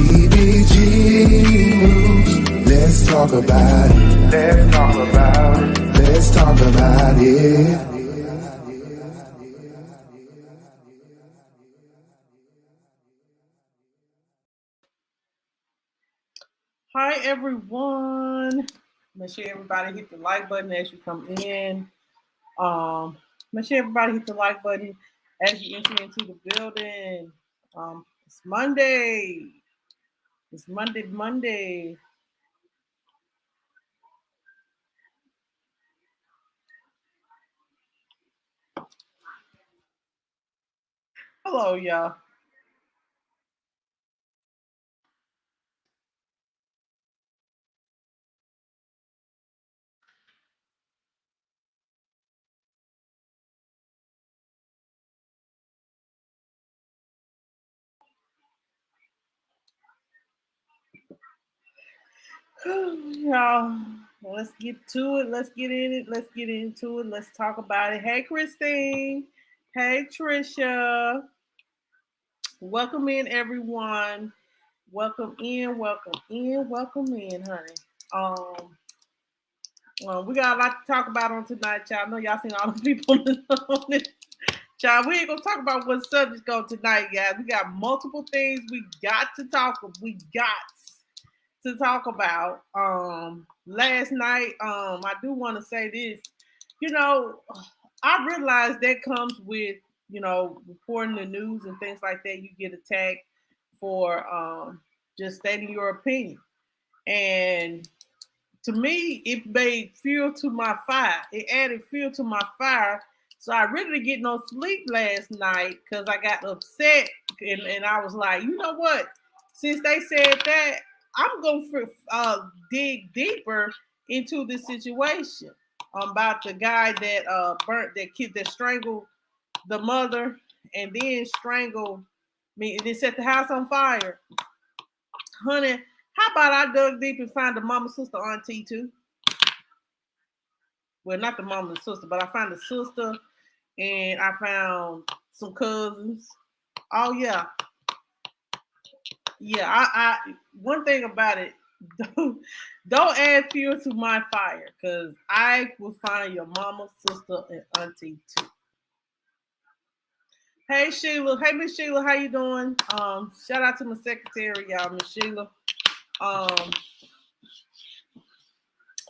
CBG News. Let's talk about it. Let's talk about it. Let's talk about it. Hi everyone. Make sure everybody hit the like button as you come in. Make sure everybody hit the like button as you enter into the building. It's Monday. It's Monday. Hello, y'all. Y'all, let's get to it. Let's get in it. Let's get into it. Let's talk about it. Hey, Christine. Hey, Trisha. Welcome in, everyone. Welcome in, honey. Um, we got a lot to talk about on tonight, y'all. I know y'all seen all the people on this. Y'all, we ain't gonna talk about what subjects go tonight, guys. We got multiple things we got to talk about. Last night, I do want to say this. You know, I realize that comes with, reporting the news and things like that. You get attacked for just stating your opinion. And to me, it made fuel to my fire. It added fuel to my fire. So I really didn't get no sleep last night because I got upset and I was like, you know what? Since they said that, I'm going to dig deeper into this situation about the guy that burnt that kid that strangled the mother and then strangled me and then set the house on fire. Honey, how about I dug deep and find the mama, sister, auntie too? Well, not the mama and sister, but I found the sister and I found some cousins. Oh yeah. Yeah, I one thing about it, don't add fuel to my fire, because I will find your mama, sister, and auntie too. Hey Sheila. Hey Miss Sheila, how you doing? Shout out to my secretary, y'all, Miss Sheila. Um,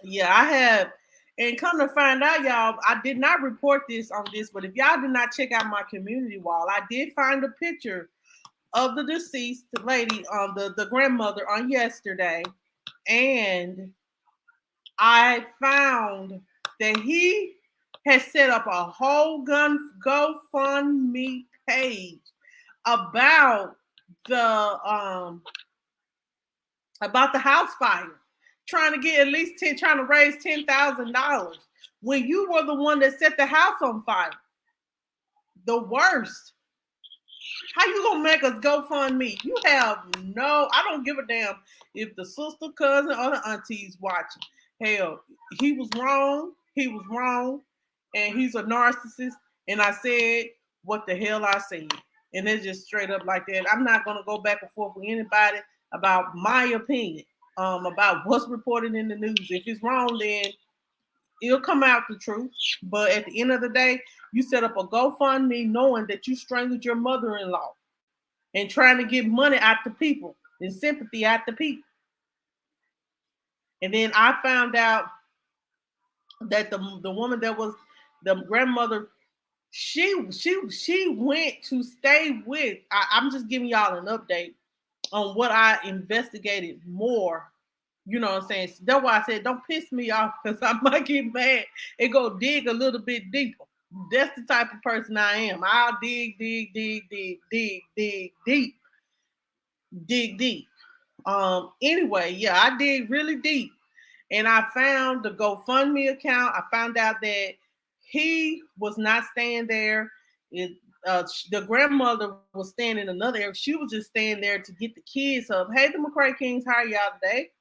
yeah, I have, and come to find out, y'all, I did not report this on this, but if y'all did not check out my community wall, I did find a picture of the deceased lady, the grandmother, on yesterday, and I found that he has set up a whole GoFundMe page about the house fire, trying to get at least trying to raise $10,000 when you were the one that set the house on fire. The worst. How you gonna make us GoFundMe? You have no. I don't give a damn if the sister, cousin, or the auntie's watching. Hell, he was wrong. He was wrong, and he's a narcissist. And I said what the hell I said, and it's just straight up like that. I'm not gonna go back and forth with anybody about my opinion, about what's reported in the news. If it's wrong, then it'll come out the truth. But at the end of the day, you set up a GoFundMe knowing that you strangled your mother-in-law and trying to get money out the people and sympathy out the people. And then I found out that the woman that was the grandmother, she went to stay with. I'm just giving y'all an update on what I investigated more. You know what I'm saying? That's why I said don't piss me off, because I might get mad and go dig a little bit deeper. That's the type of person I am. I'll dig deep. Anyway, yeah, I dig really deep. And I found the GoFundMe account. I found out that he was not staying there. The grandmother was staying in another area. She was just staying there to get the kids up. Hey, the McCray Kings, how are y'all today?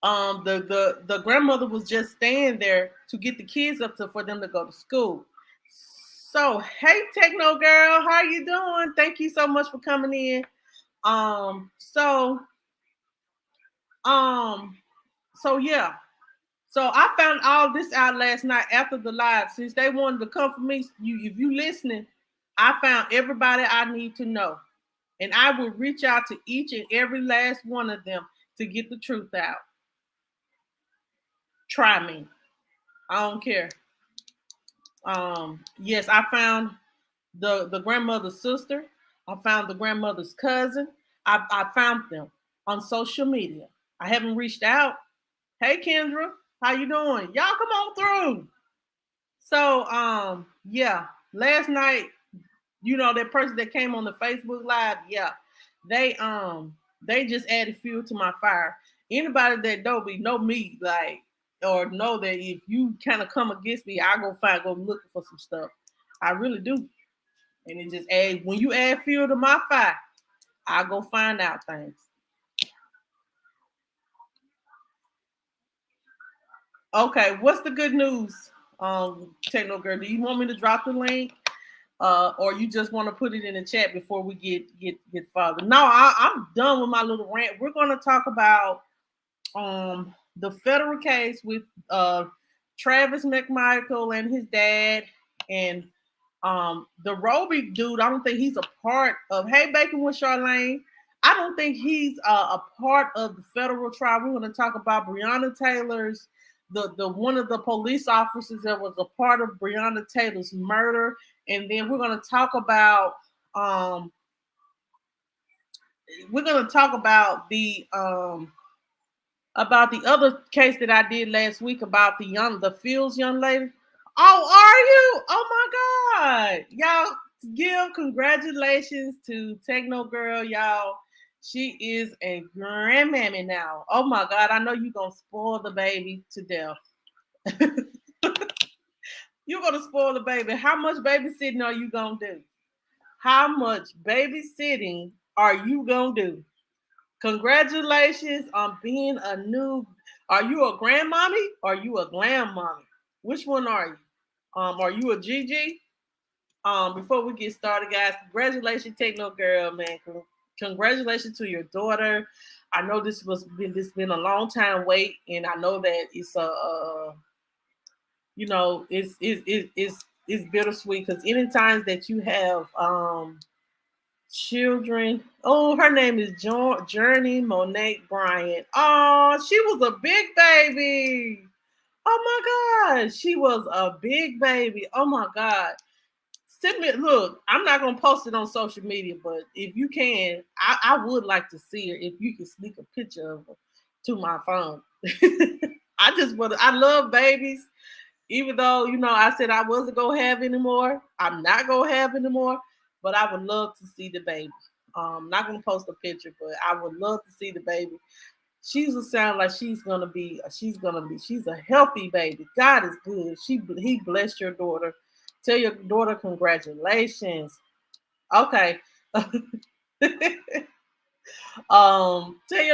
The grandmother was just staying there to get the kids up for them to go to school. So, hey, Techno Girl, how you doing? Thank you so much for coming in. Um, so, um, so yeah. So I found all this out last night after the live. Since they wanted to come for me, if you listening, I found everybody I need to know, and I will reach out to each and every last one of them to get the truth out. Try me. I don't care. Yes, I found the grandmother's sister. I found the grandmother's cousin. I found them on social media. I haven't reached out. Hey Kendra, how you doing? Y'all come on through. So yeah, last night, that person that came on the Facebook live, yeah, they just added fuel to my fire. Anybody that know me, like, or know that if you kind of come against me, I go looking for some stuff. I really do. And it just add when you add fuel to my fire, I go find out things. Okay, what's the good news? Techno girl, do you want me to drop the link? Or you just want to put it in the chat before we get farther? No, I'm done with my little rant. We're gonna talk about the federal case with Travis McMichael and his dad, and the Roby dude. I don't think he's a part of. Hey, Bacon with Charlene. I don't think he's a part of the federal trial. We're going to talk about Breanna Taylor's the one of the police officers that was a part of Breanna Taylor's murder, and then um we're going to talk about the other case that I did last week about the Fields young lady. Oh, are you? Oh my God. Y'all give congratulations to Techno Girl, y'all. She is a grandmammy now. Oh my God. I know you're gonna spoil the baby to death. You're gonna spoil the baby. How much babysitting are you gonna do? How much babysitting are you gonna do? Congratulations on being a new. Are you a grandmommy or are you a glam mommy? Which one are you? Are you a GG? Before we get started, guys, congratulations, Techno Girl, man. Congratulations to your daughter. I know this been a long time wait, and I know that it's it's bittersweet because any times that you have children. Oh, her name is Journey Monet Bryant. Oh, she was a big baby. Oh my God, she was a big baby. Oh my God. Send me, look, I'm not gonna post it on social media, but if you can, I would like to see her if you can sneak a picture of her to my phone. I love babies. Even though, I said I wasn't gonna have anymore, I'm not gonna have anymore, but I would love to see the baby. Not gonna post a picture, but I would love to see the baby. She's a sound like she's a healthy baby. God is good. He blessed your daughter. Tell your daughter congratulations. Okay. Tell your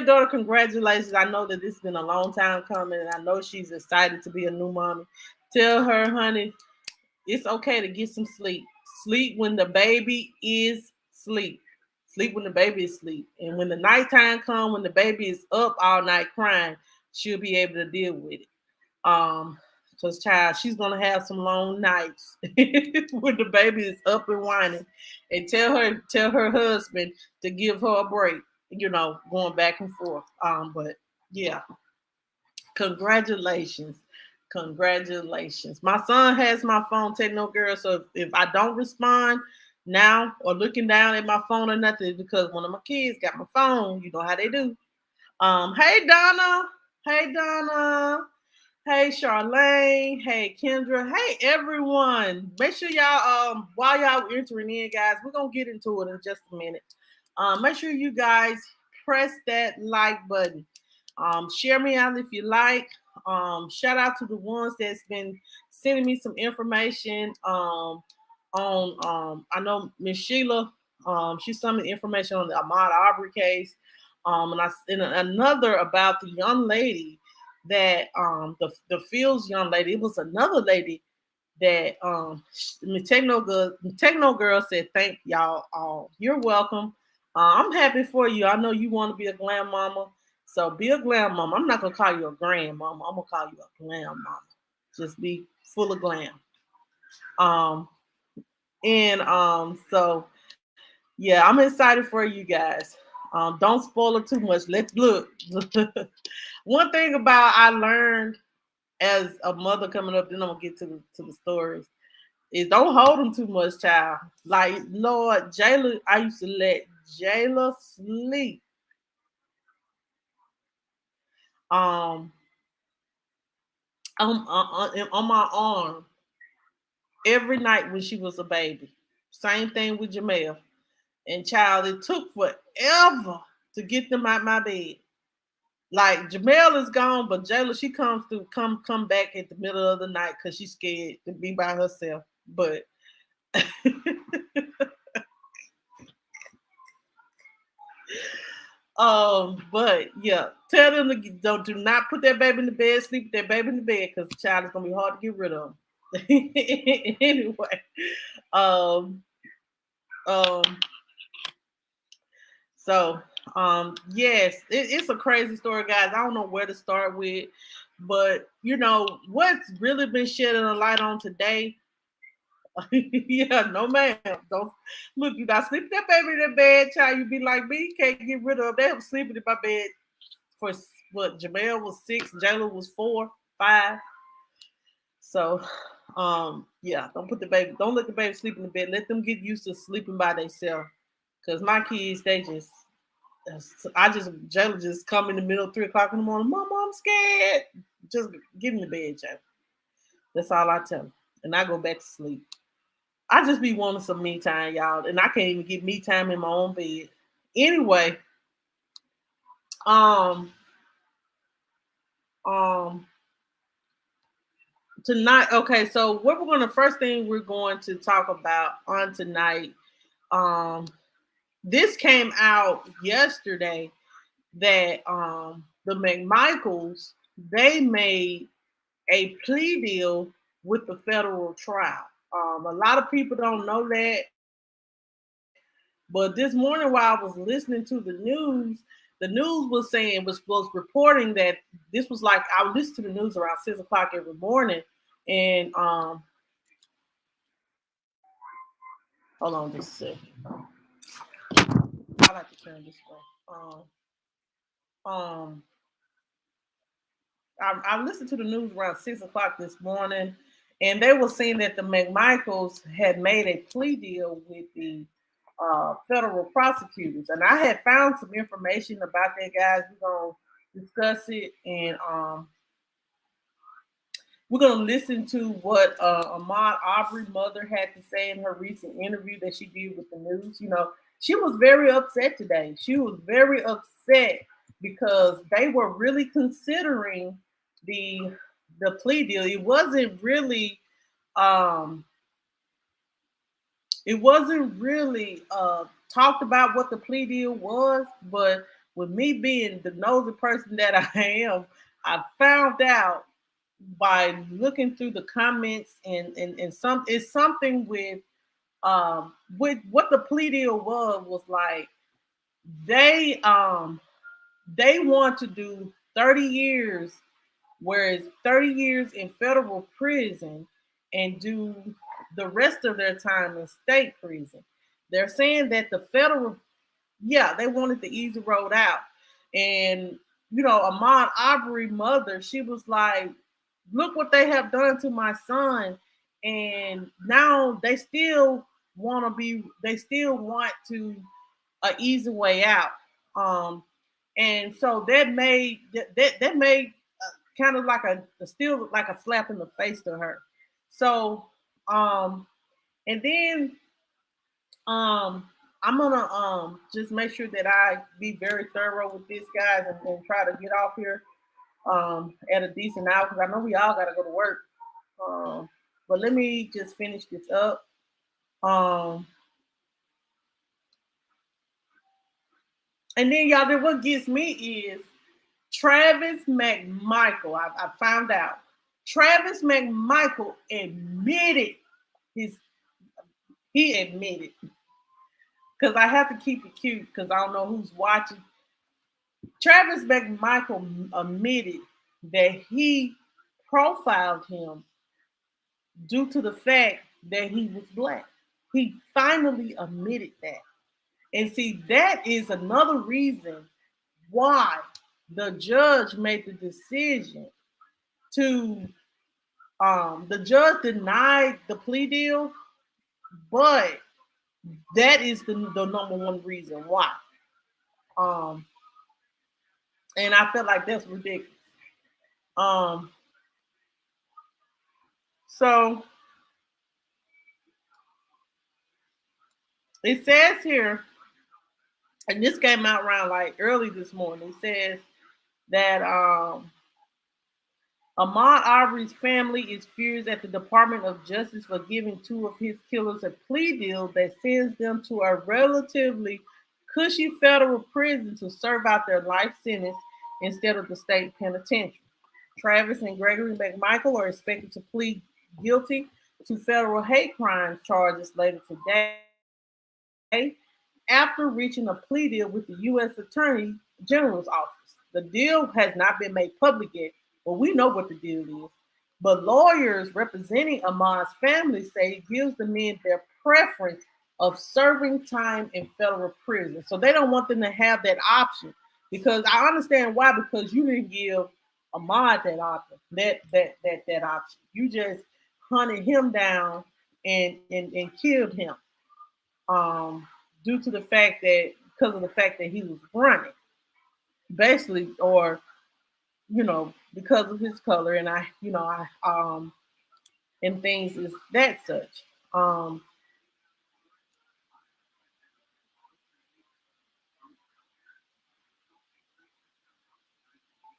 daughter congratulations. I know that this has been a long time coming, and I know she's excited to be a new mommy. Tell her, honey, it's okay to get some sleep. Sleep when the baby is asleep. Sleep when the baby is asleep. And when the nighttime comes, when the baby is up all night crying, she'll be able to deal with it. Because child, she's gonna have some long nights when the baby is up and whining. And tell her husband to give her a break, going back and forth. But yeah, congratulations. Congratulations. My son has my phone, Techno Girl. So if I don't respond now or looking down at my phone or nothing, because one of my kids got my phone. You know how they do. Hey Donna. Hey Donna. Hey Charlene. Hey Kendra. Hey everyone. Make sure y'all while y'all entering in, guys, we're gonna get into it in just a minute. Make sure you guys press that like button. Share me out if you like. Shout out to the ones that's been sending me some information on I know Miss Sheila. She sent me information on the Ahmaud Arbery case. And another about the young lady that the Fields young lady. It was another lady that the techno girl said, "Thank y'all all. You're welcome. I'm happy for you. I know you want to be a glam mama, so be a glam mama. I'm not gonna call you a grandmama. I'm gonna call you a glam mama. Just be full of glam." Um, and so yeah, I'm excited for you guys. Don't spoil it too much. Let's look. One thing about I learned as a mother coming up, then I'm gonna get to the stories. Is don't hold them too much, child. Like Lord, Jayla, I used to let Jayla sleep um on my arm every night when she was a baby. Same thing with Jamel. And child, it took forever to get them out my bed. Like Jamel is gone, but Jayla, she comes through, come back at the middle of the night because she's scared to be by herself. But but yeah, tell them to don't do not put that baby in the bed, sleep with that baby in the bed, because the child is gonna be hard to get rid of. Anyway, um, um, so yes, it's a crazy story, guys. I don't know where to start with, but you know what's really been shedding a light on today. Yeah, no ma'am. Don't look, you got sleep that baby in that bed, child. You be like me, can't get rid of. They were sleeping in my bed for what Jamel was 6, Jayla was 4, 5. So yeah, don't let the baby sleep in the bed. Let them get used to sleeping by themselves. Cause my kids, I just Jayla just come in the middle of 3 o'clock in the morning. Mama, I'm scared. Just get in the bed, Jayla. That's all I tell them. And I go back to sleep. I just be wanting some me time, y'all. And I can't even get me time in my own bed. Anyway, um, um, tonight, okay, so what we're gonna first thing we're going to talk about on tonight. Um, this came out yesterday that the McMichaels they made a plea deal with the federal trial. A lot of people don't know that, but this morning while I was listening to the news was saying was reporting that this was like I would listen to the news around 6 o'clock every morning, and hold on just a second. I like to turn this way. Um, I listened to the news around 6 o'clock this morning, and they were saying that the McMichaels had made a plea deal with the federal prosecutors, and I had found some information about that, guys. We're gonna discuss it, and we're gonna listen to what Ahmaud Arbery's mother had to say in her recent interview that she did with the news. You know, she was very upset today. She was very upset because they were really considering the the plea deal. Um it wasn't really talked about what the plea deal was, but with me being the nosy person that I am, I found out by looking through the comments and some it's something with what the plea deal was like they um they want to do 30 years, whereas 30 years in federal prison and do the rest of their time in state prison. They're saying that the federal, yeah, they wanted the easy road out. And, you know, Ahmaud Arbery's mother, she was like, look what they have done to my son. And now they still want to an easy way out. Um, and so that made kind of like a still like a slap in the face to her. So and then I'm gonna just make sure that I be very thorough with this, guys, and try to get off here at a decent hour because I know we all gotta go to work. Um, but let me just finish this up. Um, and then y'all, then what gets me is Travis McMichael. I found out Travis McMichael admitted his he admitted, because I have to keep it cute because I don't know who's watching. Travis McMichael admitted that he profiled him due to the fact that he was black. He finally admitted that. And see, that is another reason why the judge made the decision to the judge denied the plea deal, but that is the number one reason why. Um, and I felt like that's ridiculous. Um, so it says here, and this came out around like early this morning. It says that Ahmaud Arbery's family is furious at the Department of Justice for giving two of his killers a plea deal that sends them to a relatively cushy federal prison to serve out their life sentence instead of the state penitentiary. Travis and Gregory McMichael are expected to plead guilty to federal hate crimes charges later today after reaching a plea deal with the U.S. Attorney General's office. The deal has not been made public yet, but we know what the deal is. But lawyers representing Ahmaud's family say it gives the men their preference of serving time in federal prison. So they don't want them to have that option, because I understand why. Because you didn't give Ahmaud that option, that option. You just hunted him down and killed him. Due to the fact that because of the fact that he was running, basically, or because of his color, and and things is that such. Um,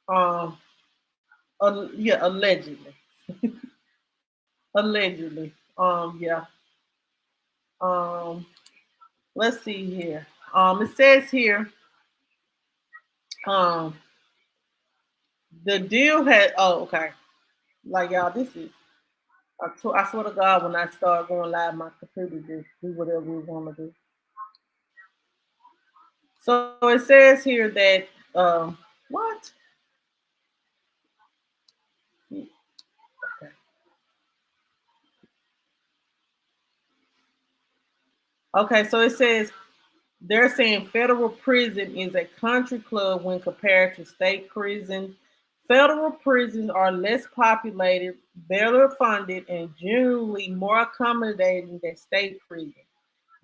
um, yeah, allegedly, allegedly. Yeah. Um, let's see here. It says here, um, the deal had. Oh, okay. Like y'all, this is. I swear to God, when I start going live, my computer just do whatever we want to do. So it says here that what? Okay. Okay, so it says they're saying federal prison is a country club when compared to state prison. Federal prisons are less populated, better funded, and generally more accommodating than state prison.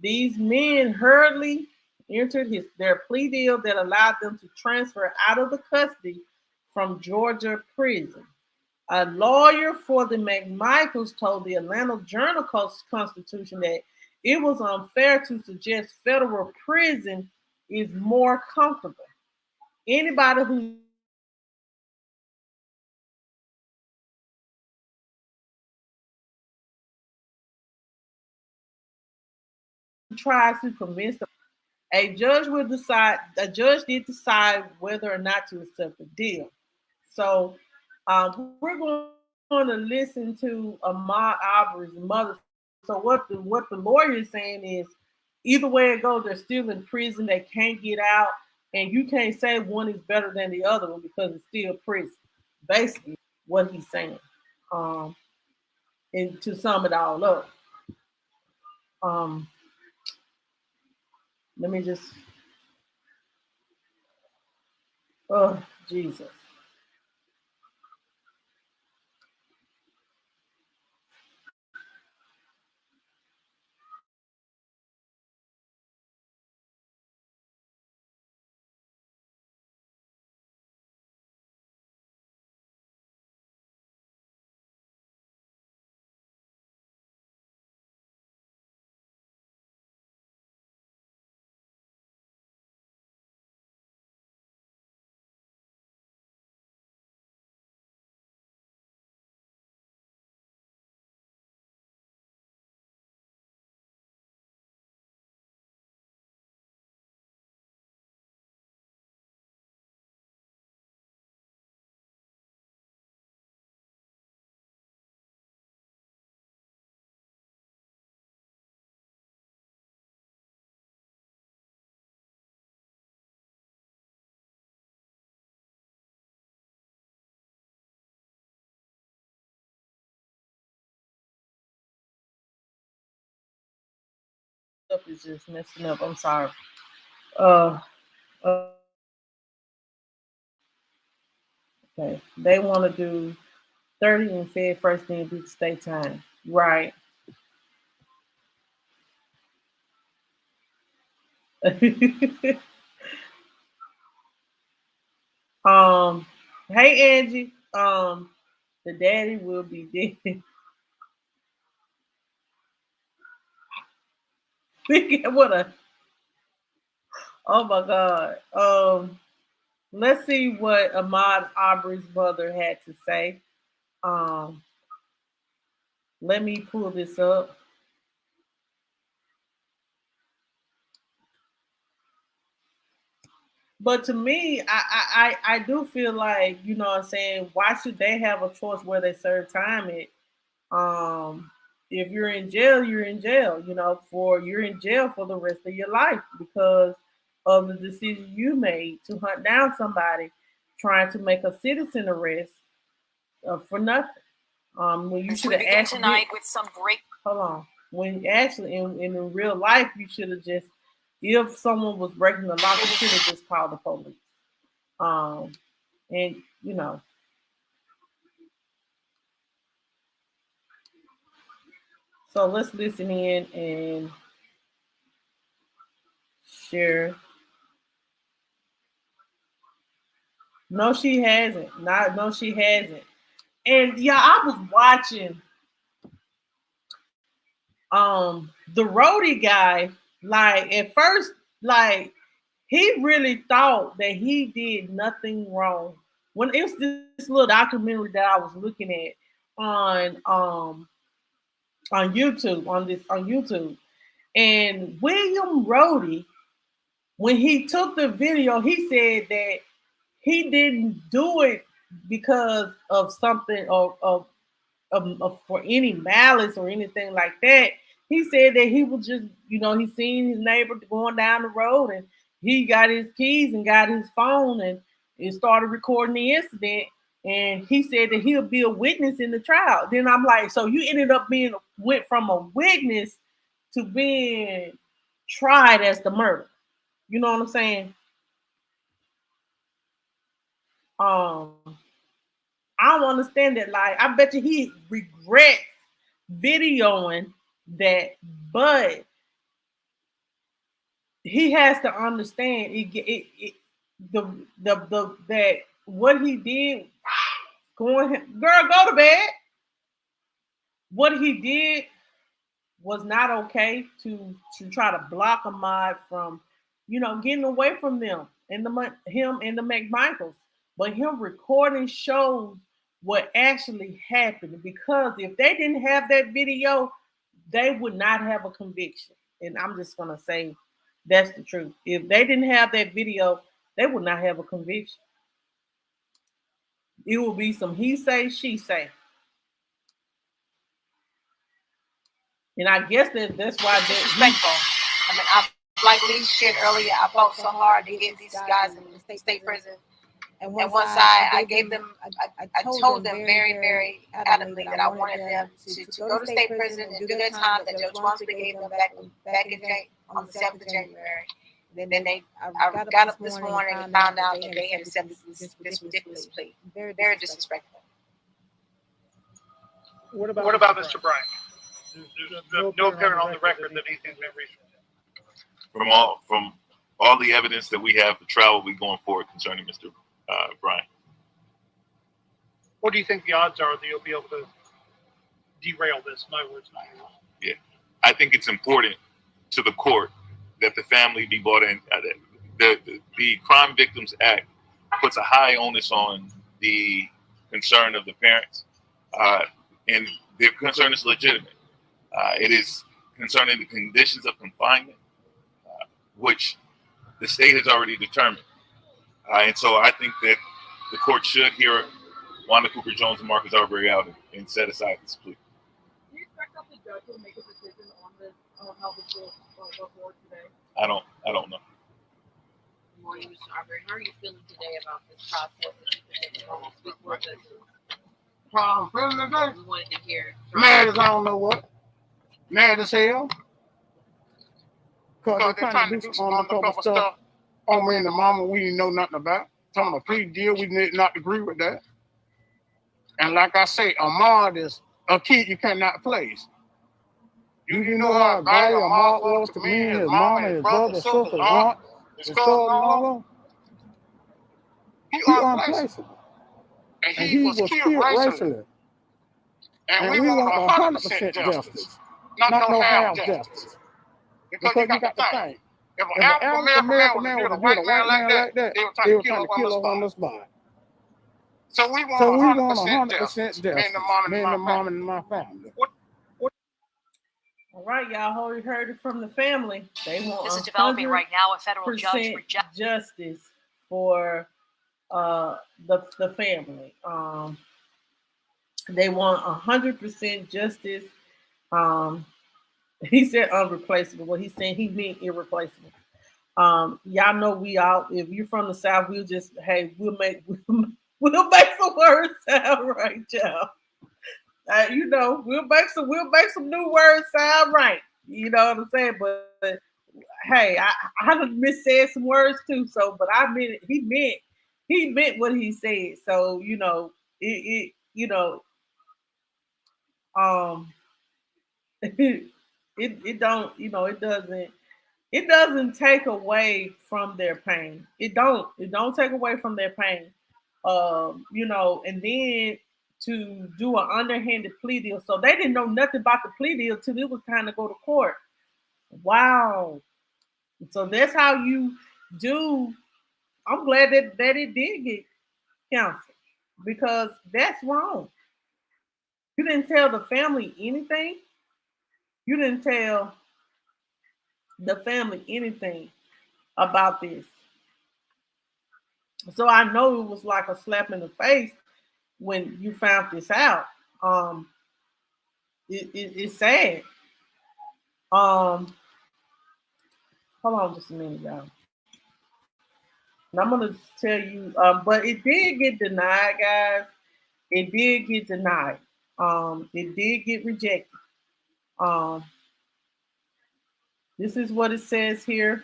These men hurriedly entered their plea deal that allowed them to transfer out of the custody from Georgia prison. A lawyer for the McMichaels told the Atlanta Journal Constitution that it was unfair to suggest federal prison is more comfortable. Anybody who tries to convince them, a judge did decide whether or not to accept the deal. So we're going to listen to Ahmaud Arbery's mother. So what the lawyer is saying is, either way it goes, they're still in prison. They can't get out, and you can't say one is better than the other one because it's still prison. Basically, what he's saying. Um, and to sum it all up, um, let me just. Oh, Jesus. stuff is just messing up. I'm sorry. Uh, okay. They want to do 30 and Fed first, then do the state time. Right. um, hey Angie. The daddy will be dead. What a oh my god. Let's see what Ahmaud Arbery's brother had to say. Um, let me pull this up. But to me, I do feel like, you know what I'm saying, why should they have a choice where they serve time at? Um, if you're in jail, you're in jail, you know, for you're in jail for the rest of your life because of the decision you made to hunt down somebody trying to make a citizen arrest for nothing. When you should have asked tonight with some great. Hold on. When actually in real life, you should have just, if someone was breaking the law, you should have just called the police. Um, and you know, so let's listen in and share. No, she hasn't. Not no, she hasn't. And yeah, I was watching the roadie guy. Like at first, like he really thought that he did nothing wrong. When it was this little documentary that I was looking at on on YouTube, on YouTube, and William Rohde, when he took the video, he said that he didn't do it because of something of for any malice or anything like that. He said that he was just, you know, he seen his neighbor going down the road and he got his keys and got his phone and started recording the incident. And he said that he'll be a witness in the trial. Then I'm like, so you ended up went from a witness to being tried as the murder. You know what I'm saying? Um, I don't understand that. Like, I bet you he regrets videoing that, but he has to understand the that what he did going girl go to bed. What he did was not okay to try to block Ahmaud from, you know, getting away from them and him and the McMichaels. But him recording shows what actually happened because if they didn't have that video, they would not have a conviction. And I'm just gonna say that's the truth. If they didn't have that video, they would not have a conviction. It will be some he say, she say. And I guess that's why that's disrespectful. I mean, like Lee shared earlier, I fought so hard to get these guys in the state prison. And once I gave them, I told them very, very adamantly that I wanted them to go to state prison and do their time that Judge Rawls gave them back in on the 7th of January. Then I got up this morning and found out that they had accepted this ridiculous plea. Very, very disrespectful. What about Mr. Bryan? There's no apparent on the record that anything's been reached. From all the evidence that we have, the trial will be going forward concerning Mr. Bryan. What do you think the odds are that you'll be able to derail this? My words. Yeah, I think it's important to the court that the family be brought in. The Crime Victims Act puts a high onus on the concern of the parents, and their concern is legitimate. It is concerning the conditions of confinement, which the state has already determined. And so I think that the court should hear Wanda Cooper Jones and Marcus Arbery out and set aside this plea. Do you expect that the judge will make a decision on this, on how this will go forward today? I don't know. Good morning, Mr. Arbery. How are you feeling today about this process? I'm feeling today? We wanted to hear. Mad as I don't know what. Mad as hell. because they're trying to do some undercover stuff on me and the mama we didn't know nothing about. Some of the plea deal, we did not agree with that. And like I say, Ahmaud is a kid you cannot place. You know how valuable Ahmaud was to me, his mama, his brother, sister, his aunt, his cousin, all of them. He unplaceable. And he was killed racially. And we want 100% justice, not no half justice. Because you got to think, if an African American man would have did a white man like that, they were trying to kill us on the spot. So we want 100% justice, me and the mom and my family. All right, y'all heard it from the family. They want this is developing right now. A federal judge justice for the family. They want 100% justice. He said unreplaceable. Well, he's saying he meant irreplaceable. Y'all know we all. If you're from the South, we'll just we'll make some words sound right, y'all. You know, we'll make some new words sound right. You know what I'm saying? But hey, I done missaid some words too. So, but I meant it. He meant what he said. So you know, it it don't, you know, it doesn't take away from their pain. It don't take away from their pain. You know, and then to do an underhanded plea deal. So they didn't know nothing about the plea deal till it was time to go to court. Wow. So that's how you do. I'm glad that it did get canceled because that's wrong. You didn't tell the family anything. You didn't tell the family anything about this. So I know it was like a slap in the face when you found this out. It's sad. Hold on just a minute, y'all. And I'm gonna tell you, but it did get denied, guys. It did get denied. It did get rejected. This is what it says here.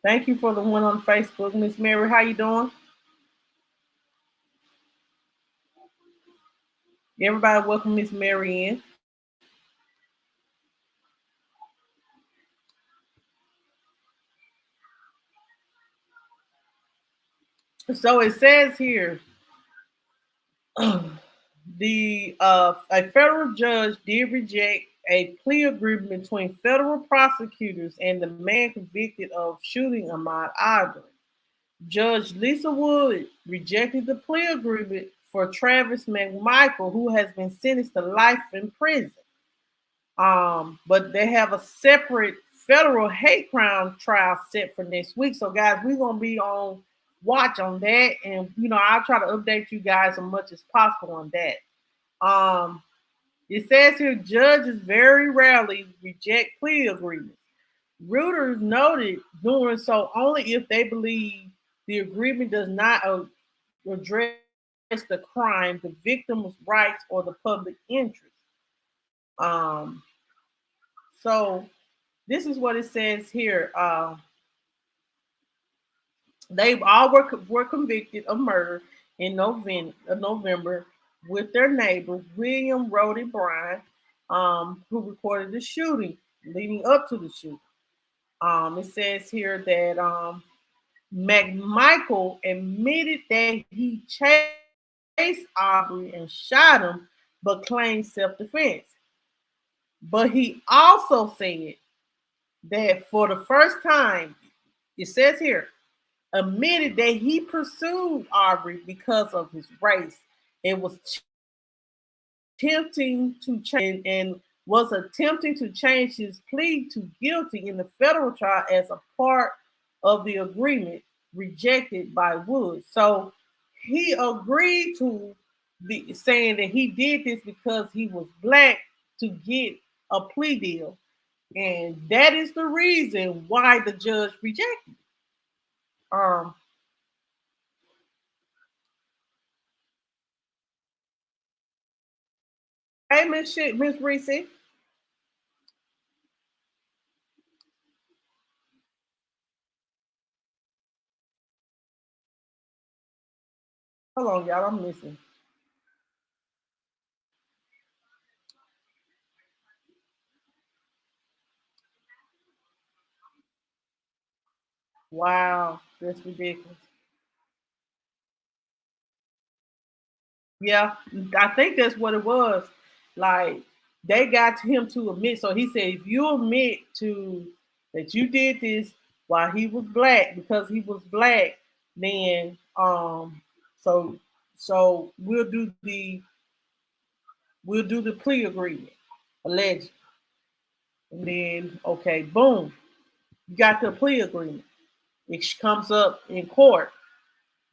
Thank you for the one on Facebook, Miss Mary. How you doing? Everybody, welcome Miss Mary in. So it says here, a federal judge did reject a plea agreement between federal prosecutors and the man convicted of shooting Ahmaud Arbery. Judge Lisa Wood rejected the plea agreement for Travis McMichael, who has been sentenced to life in prison. But they have a separate federal hate crime trial set for next week. So, guys, we're gonna be on watch on that, and you know, I'll try to update you guys as much as possible on that. It says here judges very rarely reject plea agreements. Reuters noted doing so only if they believe the agreement does not address the crime, the victim's rights, or the public interest. So this is what it says here. They all were convicted of murder in November with their neighbor, William Rody Bryan, who recorded the shooting leading up to the shooting. It says here that McMichael admitted that he chased Arbery and shot him, but claimed self-defense. But he also said that for the first time, it says here, admitted that he pursued Arbery because of his race and was attempting to change his plea to guilty in the federal trial as a part of the agreement rejected by Wood. So he agreed to saying that he did this because he was black to get a plea deal. And that is the reason why the judge rejected it. Hey, Miss Reese. Hold on, y'all. I'm missing. Wow, that's ridiculous. Yeah, I think that's what it was. Like they got him to admit. So he said, if you admit to that you did this while he was black, because he was black, then so we'll do the plea agreement, alleged, and then okay, boom, you got the plea agreement. It comes up in court,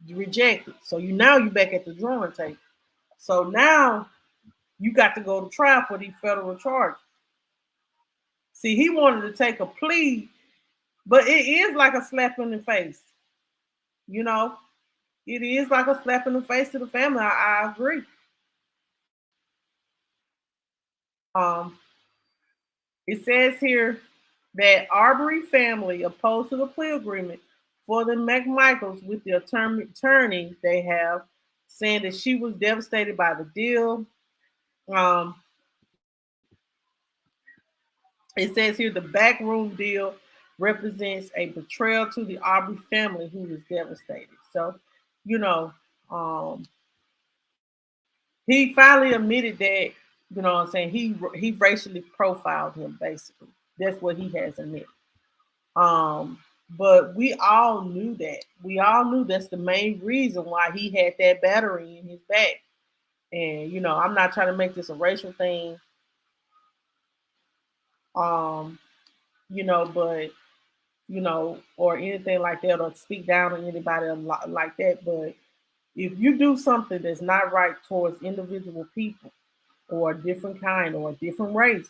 you reject it. So you back at the drawing table. So now you got to go to trial for these federal charges. See, he wanted to take a plea, but it is like a slap in the face. You know, it is like a slap in the face to the family. I agree. Um, it says here that Arbery family opposed to the plea agreement for the McMichaels with the attorney they have, saying that she was devastated by the deal. Um, It says here the backroom deal represents a betrayal to the Aubrey family who is devastated. So, you know, um, he finally admitted that, you know what I'm saying, he racially profiled him basically. That's what he has admitted. Um, but we all knew that. We all knew that's the main reason why he had that battery in his back. And, I'm not trying to make this a racial thing. Um, but or anything like that, or speak down on anybody like that. But if you do something that's not right towards individual people, or a different kind, or a different race,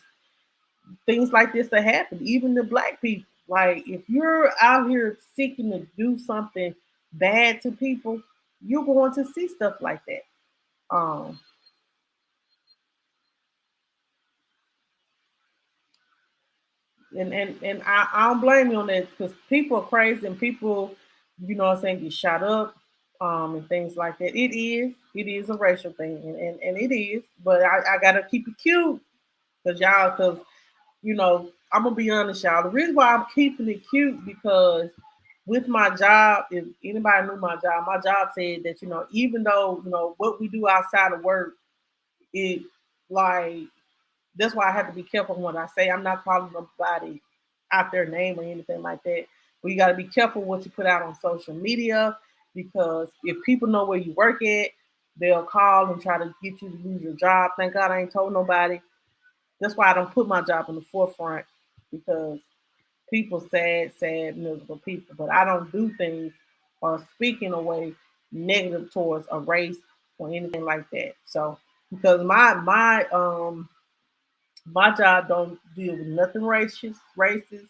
things like this that happen, even to black people. Like if you're out here seeking to do something bad to people, you're going to see stuff like that. Um, and I don't blame you on that because people are crazy and people, what I'm saying, get shot up, and things like that. It is a racial thing, and it is, but I gotta keep it cute because I'm gonna be honest, y'all. The reason why I'm keeping it cute because with my job, if anybody knew my job said that even though what we do outside of work, it like that's why I have to be careful when I say I'm not calling nobody out their name or anything like that. But you got to be careful what you put out on social media because if people know where you work at, they'll call and try to get you to lose your job. Thank God I ain't told nobody. That's why I don't put my job in the forefront because people sad, miserable people. But I don't do things or speak in a way negative towards a race or anything like that. So because my job don't deal with nothing racist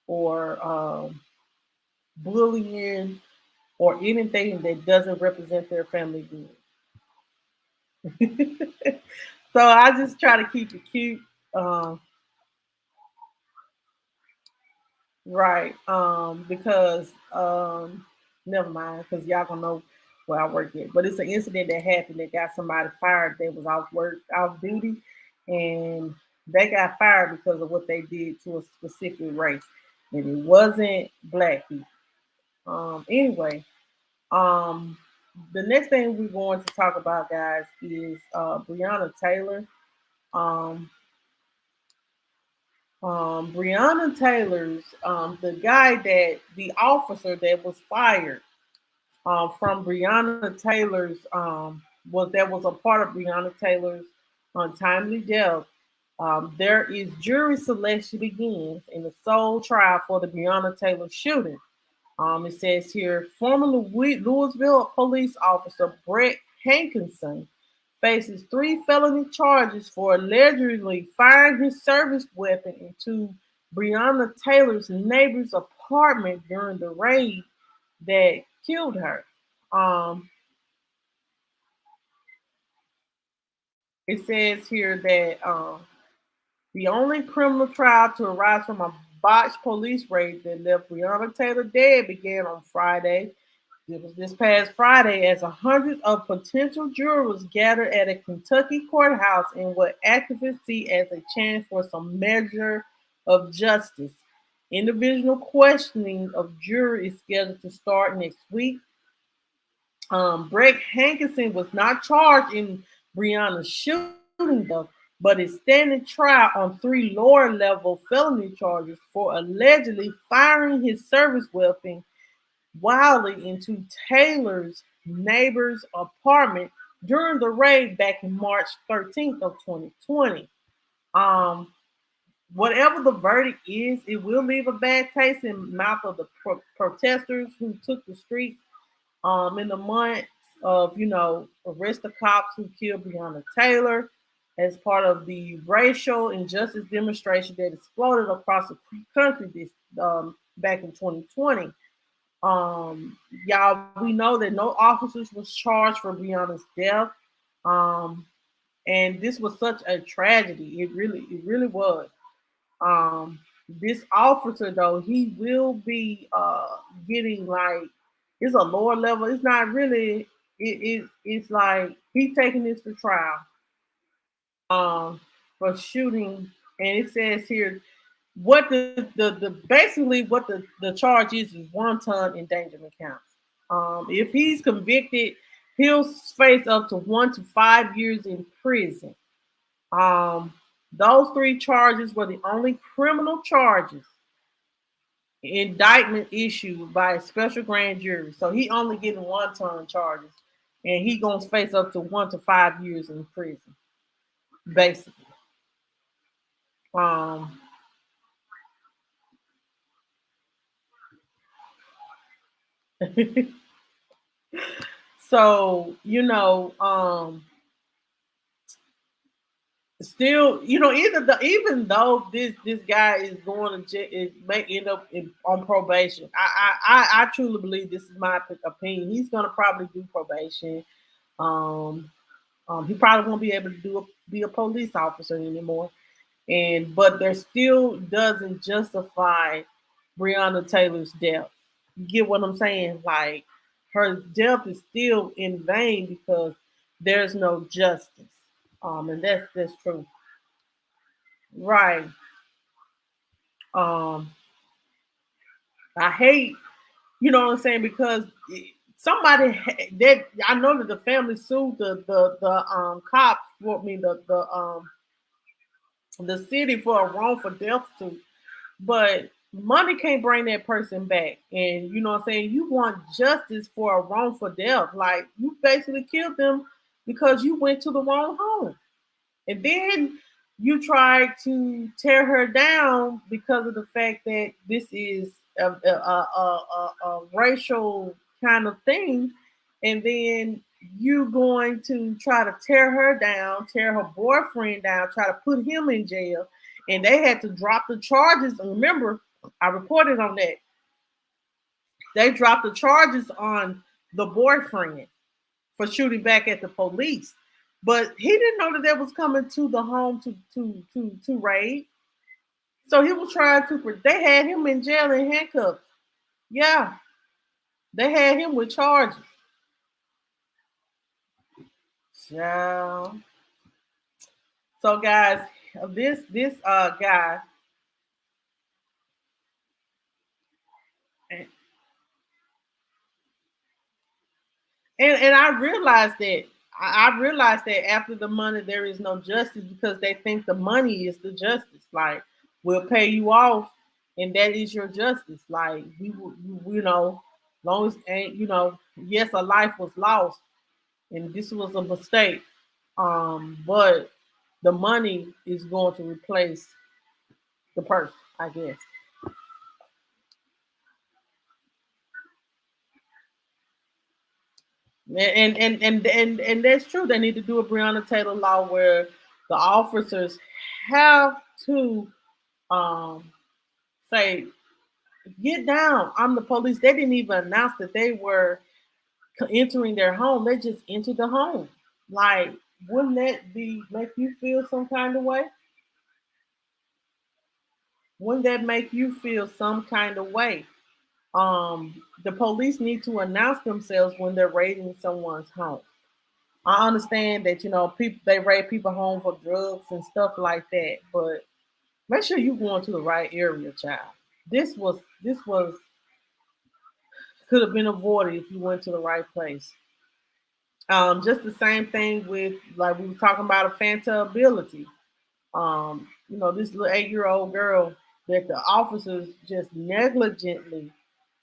or bullying or anything that doesn't represent their family good. So I just try to keep it cute. Um, right. Because never mind, because y'all gonna know where I work at. But it's an incident that happened that got somebody fired that was off duty, and they got fired because of what they did to a specific race. And it wasn't black people. Anyway, um, the next thing we're going to talk about, guys, is Breanna Taylor. Um, Breanna Taylor's the officer that was fired from Breanna Taylor's was a part of Breanna Taylor's untimely death. There is jury selection begins in the sole trial for the Breanna Taylor shooting. It says here, former Louisville police officer Brett Hankinson faces 3 felony charges for allegedly firing his service weapon into Breanna Taylor's neighbor's apartment during the raid that killed her. Um, it says here that the only criminal trial to arise from a botched police raid that left Breonna Taylor dead began on Friday. It was this past Friday as hundreds of potential jurors gathered at a Kentucky courthouse in what activists see as a chance for some measure of justice. Individual questioning of jury is scheduled to start next week. Greg Hankinson was not charged in Breonna's shooting, though, but is standing trial on 3 lower level felony charges for allegedly firing his service weapon wildly into Taylor's neighbor's apartment during the raid back in March 13th of 2020. Um, Whatever the verdict is, it will leave a bad taste in the mouth of the protesters who took the streets in the months of, arrest the cops who killed Breonna Taylor as part of the racial injustice demonstration that exploded across the country this back in 2020. Y'all, we know that no officers was charged for Breonna's death. And this was such a tragedy. It really was. This officer though, he will be getting like, it's a lower level. It's not really. It's like he's taking this to trial for shooting, and it says here what the basically what the charge is wanton endangerment counts. If he's convicted, he'll face up to 1 to 5 years in prison. Those 3 charges were the only criminal charges indictment issued by a special grand jury. So he only getting wanton charges, and he gonna face up to 1 to 5 years in prison, basically. So still, even though this guy is going to jail, it may end up on probation. I truly believe, this is my opinion, he's going to probably do probation. He probably won't be able to be a police officer anymore. But there still doesn't justify Breonna Taylor's death. You get what I'm saying? Like, her death is still in vain because there's no justice. And that's true. Right. I hate, you know what I'm saying, because somebody that I know that the family sued the cops for the city for a wrongful death suit, but money can't bring that person back. And you know what I'm saying, you want justice for a wrongful death. Like, you basically killed them because you went to the wrong home. And then you try to tear her down because of the fact that this is a racial kind of thing. And then you going to try to tear her down, tear her boyfriend down, try to put him in jail. And they had to drop the charges. And remember, I reported on that. They dropped the charges on the boyfriend for shooting back at the police. But he didn't know that they was coming to the home to raid. So he was trying to. They had him in jail in handcuffs. Yeah, they had him with charges. Yeah. So guys, this guy. And I realized that. I realized that after the money, there is no justice because they think the money is the justice. Like, we'll pay you off, and that is your justice. Like, long as ain't, yes, a life was lost, and this was a mistake. But the money is going to replace the person, I guess. And that's true. They need to do a Breonna Taylor law where the officers have to say, "Get down! I'm the police." They didn't even announce that they were entering their home. They just entered the home. Like, wouldn't that be make you feel some kind of way? Wouldn't that make you feel some kind of way? The police need to announce themselves when they're raiding someone's home. I understand that people they raid people home for drugs and stuff like that, but make sure you going to the right area, child. This was could have been avoided if you went to the right place. Just the same thing with like we were talking about a Fanta ability. This little 8-year-old girl that the officers just negligently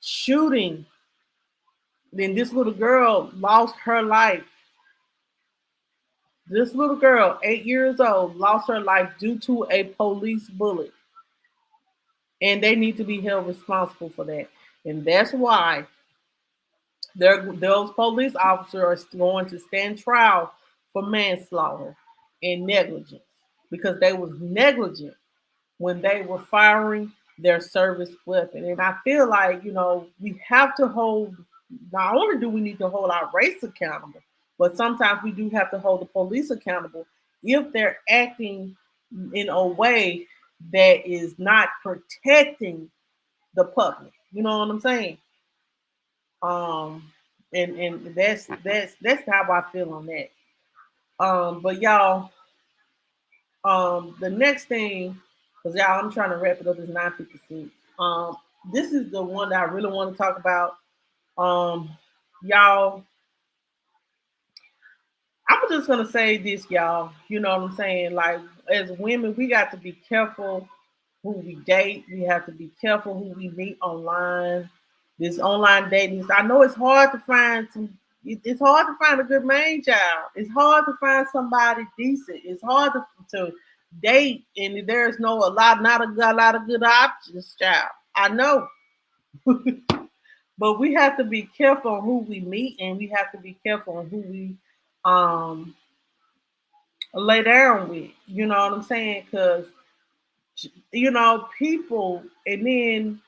shooting. Then this little girl lost her life. This little girl, 8 years old, lost her life due to a police bullet. And they need to be held responsible for that. And that's why those police officers are going to stand trial for manslaughter and negligence because they was negligent when they were firing their service weapon. And I feel like, we have to hold, not only do we need to hold our race accountable, but sometimes we do have to hold the police accountable if they're acting in a way that is not protecting the public. You know what I'm saying? Um, and that's how I feel on that. But y'all, the next thing, because y'all, I'm trying to wrap it up. Is 9:56. This is the one that I really want to talk about. Um, y'all, I'm just gonna say this, y'all. You know what I'm saying? Like, as women, we got to be careful who we date. We have to be careful who we meet online. This online dating. I know it's hard to find some. It's hard to find a good main child. It's hard to find somebody decent. It's hard to date, and there's not a lot of good options, child. I know, but we have to be careful on who we meet, and we have to be careful on who we um lay down with. You know what I'm saying? Because people, and then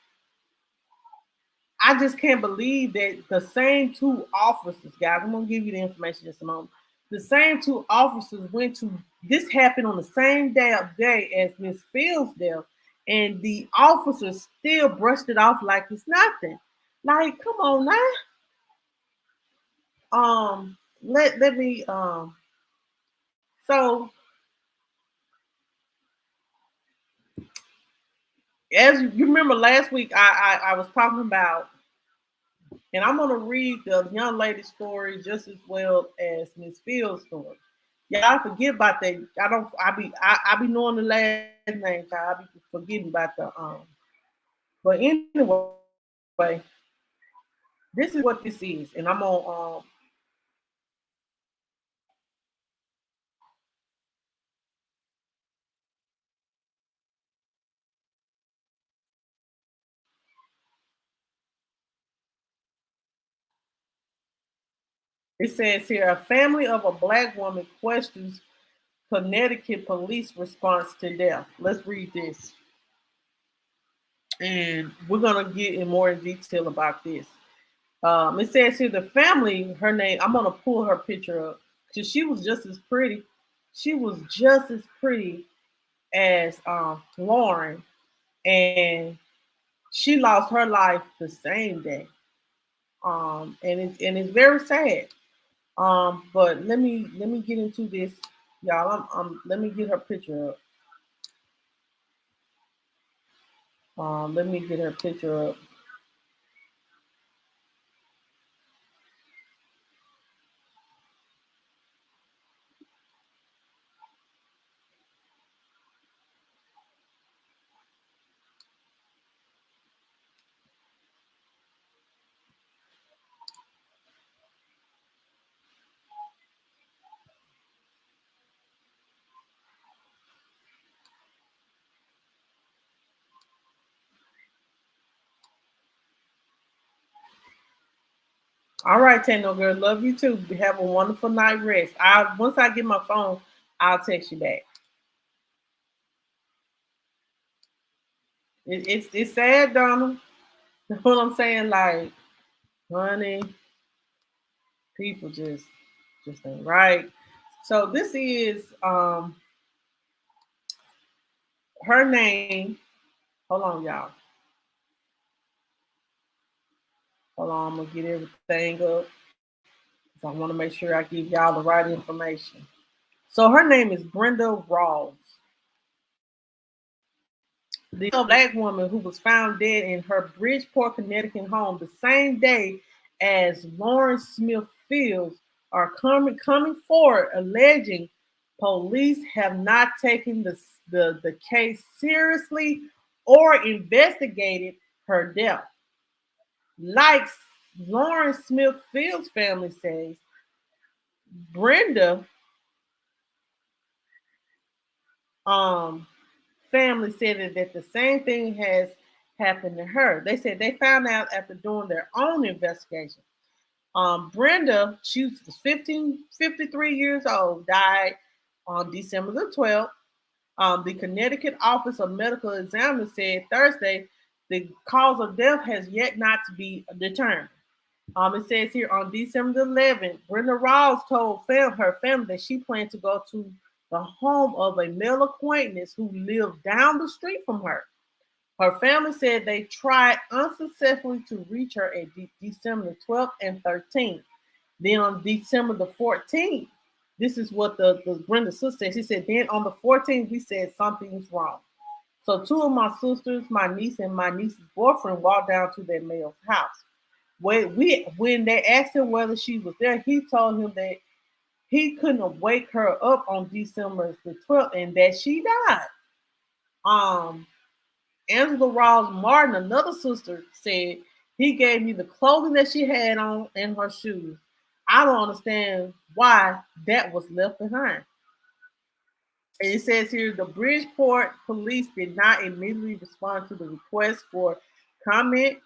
I just can't believe that the same two officers, guys. I'm gonna give you the information in just a moment. The same two officers went to this happened on the same day as Miss Fields' death, and the officers still brushed it off like it's nothing. Like, come on now. Let me so as you remember last week, I was talking about, and I'm gonna read the young lady's story just as well as Miss Fields' story. Y'all forget about that. I be knowing the last name, so I be forgetting about the But anyway, this is what this is, and I'm on It says here a family of a black woman questions Connecticut police response to death. Let's read this. And we're gonna get in more in detail about this. It says here the family, her name, I'm gonna pull her picture up because she was just as pretty. She was just as pretty as Lauren, and she lost her life the same day. And it's very sad. But let me get into this, y'all. Let me get her picture up. Let me get her picture up. All right, Tango girl, love you too. Have a wonderful night rest. I Once I get my phone, I'll text you back. It's sad, Donna. You know what I'm saying? Like, honey, people just ain't right. So this is her name. Hold on, y'all. Hold on, I'm gonna get everything up. So I want to make sure I give y'all the right information. So her name is Brenda Rawls. The black woman who was found dead in her Bridgeport, Connecticut home the same day as Lawrence Smith Fields are coming forward alleging police have not taken the case seriously or investigated her death. Like Lawrence Smith Fields' family says, Brenda um family said that the same thing has happened to her. They said they found out after doing their own investigation. Brenda, she was 53 years old, died on December the 12th. The Connecticut Office of Medical Examiner said Thursday the cause of death has yet not to be determined. It says here on December the 11th, Brenda Rawls told her family that she planned to go to the home of a male acquaintance who lived down the street from her. Her family said they tried unsuccessfully to reach her at December 12th and 13th. Then on December the 14th, this is what the Brenda sister said. She said, then on the 14th, we said something's wrong. So two of my sisters, my niece and my niece's boyfriend, walked down to their male's house. When they asked him whether she was there, he told him that he couldn't wake her up on December the 12th and that she died. Angela Rawls Martin, another sister, said he gave me the clothing that she had on and her shoes. I don't understand why that was left behind. And it says here the Bridgeport police did not immediately respond to the request for comment.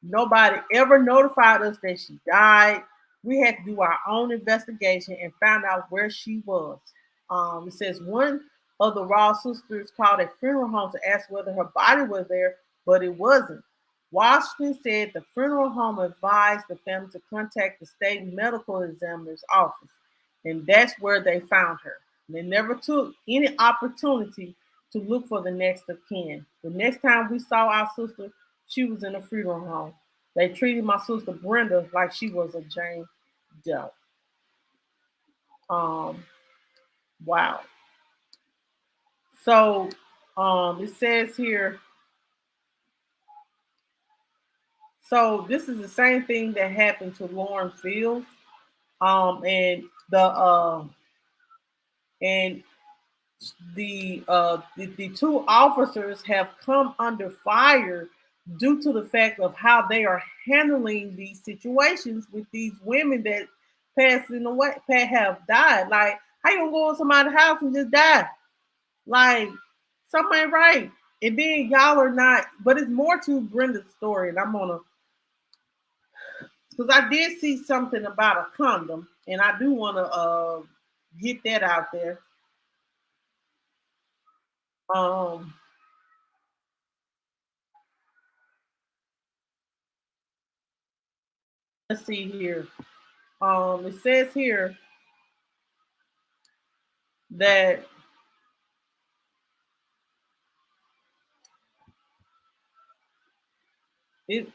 Nobody ever notified us that she died. We had to do our own investigation and found out where she was. It says one of the Raw sisters called a funeral home to ask whether her body was there, but it wasn't. Washington said the funeral home advised the family to contact the state medical examiner's office, and that's where they found her. They never took any opportunity to look for the next of kin. The next time we saw our sister, she was in a funeral home. They treated my sister Brenda like she was a Jane Doe. Wow. So it says here, so this is the same thing that happened to Lauren Fields. And and the two officers have come under fire due to the fact of how they are handling these situations with these women that passing away, have died. Like, how you gonna go in somebody's house and just die? Like, something ain't right. And then y'all are not, but it's more to Brenda's story, and I'm gonna, because I did see something about a condom, and I do want to get that out there. Um, let's see here. It says here that it.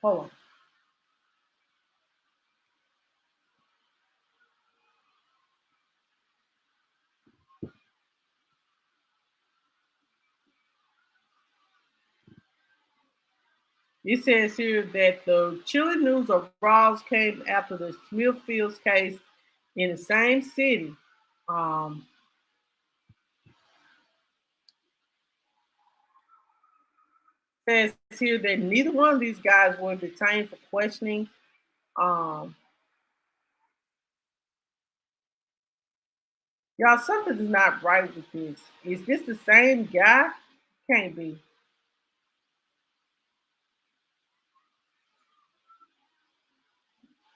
Hold on. It says here that the chilling news of Rawls came after the Smithfields case in the same city. Um, says here that neither one of these guys were detained for questioning. Um, y'all, something is not right with this. Is this the same guy? Can't be.